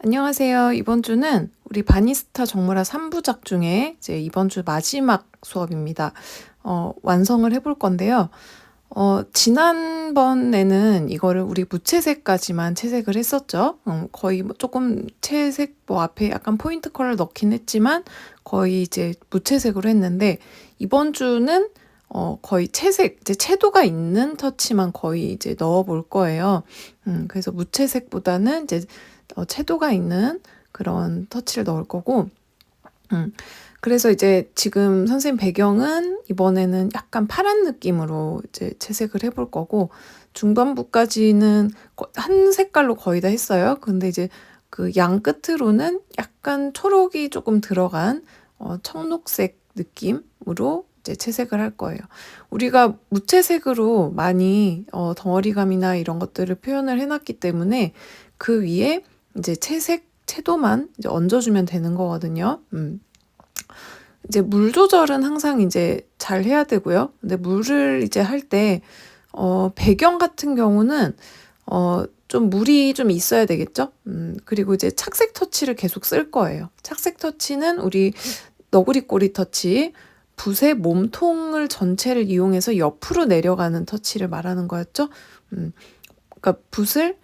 안녕하세요. 이번 주는 우리 바니스타 정물화 3부작 중에 이제 이번 주 마지막 수업입니다. 완성을 해볼 건데요. 지난번에는 이거를 우리 무채색까지만 채색을 했었죠. 거의 조금 채색 앞에 약간 포인트 컬러 넣긴 했지만 거의 이제 무채색으로 했는데 이번 주는 거의 채색, 이제 채도가 있는 터치만 거의 이제 넣어 볼 거예요. 그래서 무채색보다는 이제 채도가 있는 그런 터치를 넣을 거고, 그래서 이제 지금 선생님 배경은 이번에는 약간 파란 느낌으로 이제 채색을 해볼 거고, 중반부까지는 한 색깔로 거의 다 했어요. 근데 이제 그 양 끝으로는 약간 초록이 조금 들어간 청록색 느낌으로 이제 채색을 할 거예요. 우리가 무채색으로 많이 덩어리감이나 이런 것들을 표현을 해놨기 때문에 그 위에 이제 채도만 이제 얹어주면 되는 거거든요. 이제 물 조절은 항상 이제 잘 해야 되고요. 근데 물을 이제 할 때, 배경 같은 경우는, 좀 물이 좀 있어야 되겠죠? 그리고 이제 착색 터치를 계속 쓸 거예요. 착색 터치는 우리 너구리 꼬리 터치, 붓의 몸통을 전체를 이용해서 옆으로 내려가는 터치를 말하는 거였죠. 그러니까 붓을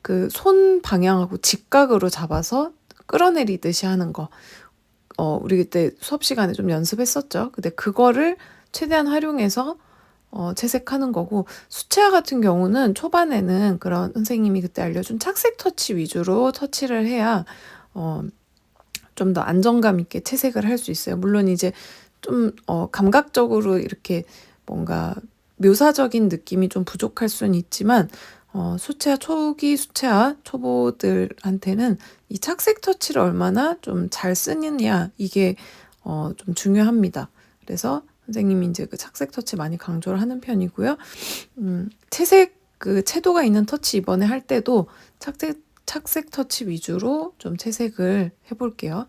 그 손 방향하고 직각으로 잡아서 끌어내리듯이 하는 거. 우리 그때 수업 시간에 좀 연습했었죠. 근데 그거를 최대한 활용해서 채색하는 거고, 수채화 같은 경우는 초반에는 그런 선생님이 그때 알려준 착색 터치 위주로 터치를 해야 좀 더 안정감 있게 채색을 할 수 있어요. 물론 이제 좀 감각적으로 이렇게 뭔가 묘사적인 느낌이 좀 부족할 수는 있지만 수채화 초기 수채화 초보들한테는 이 착색 터치를 얼마나 좀 잘 쓰느냐 이게 좀 중요합니다. 그래서 선생님이 이제 그 착색 터치 많이 강조를 하는 편이고요. 채색 그 채도가 있는 터치 이번에 할 때도 착색 터치 위주로 좀 채색을 해볼게요.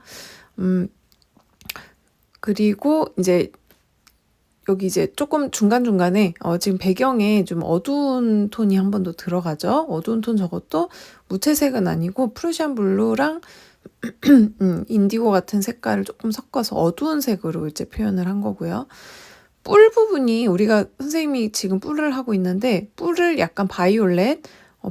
그리고 이제 여기 이제 조금 중간중간에 지금 배경에 좀 어두운 톤이 한 번 더 들어가죠. 어두운 톤 저것도 무채색은 아니고 프루시안 블루랑 인디고 같은 색깔을 조금 섞어서 어두운 색으로 이제 표현을 한 거고요. 뿔 부분이 우리가 선생님이 지금 뿔을 하고 있는데 뿔을 약간 바이올렛,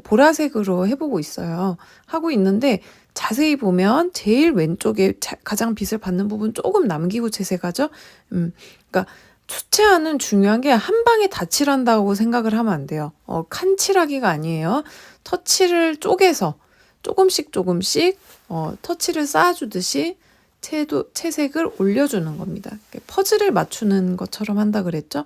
보라색으로 해보고 있어요. 하고 있는데 자세히 보면 제일 왼쪽에 가장 빛을 받는 부분 조금 남기고 채색하죠. 그러니까 수채화는 중요한 게 한 방에 다 칠한다고 생각을 하면 안 돼요. 칸 칠하기가 아니에요. 터치를 쪼개서 조금씩 터치를 쌓아주듯이 채색을 올려주는 겁니다. 퍼즐을 맞추는 것처럼 한다 그랬죠.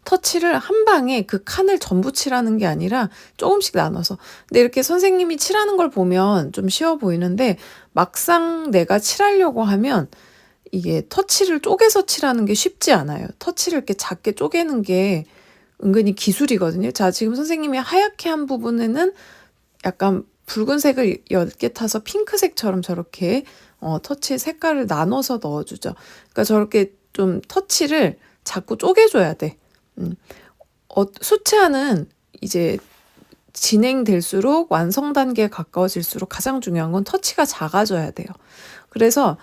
터치를 한 방에 그 칸을 전부 칠하는 게 아니라 조금씩 나눠서. 근데 이렇게 선생님이 칠하는 걸 보면 좀 쉬워 보이는데 막상 내가 칠하려고 하면 이게 터치를 쪼개서 칠하는 게 쉽지 않아요. 터치를 이렇게 작게 쪼개는 게 은근히 기술이거든요. 자, 지금 선생님이 하얗게 한 부분에는 약간 붉은색을 옅게 타서 핑크색처럼 저렇게 터치 색깔을 나눠서 넣어주죠. 그러니까 저렇게 좀 터치를 자꾸 쪼개줘야 돼. 수채화는 이제 진행될수록 완성 단계에 가까워질수록 가장 중요한 건 터치가 작아져야 돼요. 그래서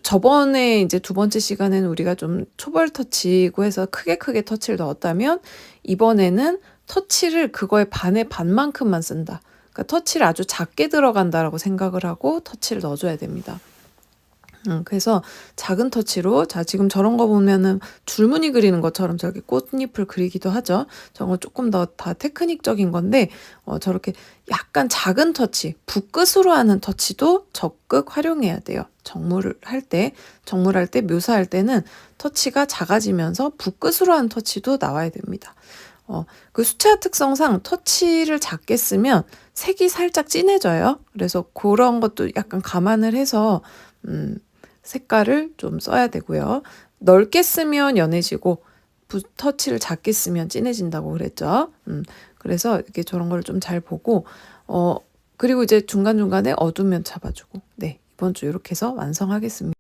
저번에 이제 두 번째 시간에는 우리가 좀 초벌 터치고 해서 크게 터치를 넣었다면 이번에는 터치를 그거의 반의 반만큼만 쓴다. 그러니까 터치를 아주 작게 들어간다라고 생각을 하고 터치를 넣어줘야 됩니다. 그래서 작은 터치로, 자, 지금 저런 거 보면은 줄무늬 그리는 것처럼 저렇게 꽃잎을 그리기도 하죠. 저런 거 조금 더 다 테크닉적인 건데, 저렇게 약간 작은 터치, 붓끝으로 하는 터치도 적극 활용해야 돼요. 정물할 때, 묘사할 때는 터치가 작아지면서 붓끝으로 하는 터치도 나와야 됩니다. 그 수채화 특성상 터치를 작게 쓰면 색이 살짝 진해져요. 그래서 그런 것도 약간 감안을 해서, 색깔을 좀 써야 되고요. 넓게 쓰면 연해지고 터치를 작게 쓰면 진해진다고 그랬죠. 그래서 이렇게 저런 걸 좀 잘 보고 그리고 이제 중간중간에 어두면 잡아주고 네, 이번 주 이렇게 해서 완성하겠습니다.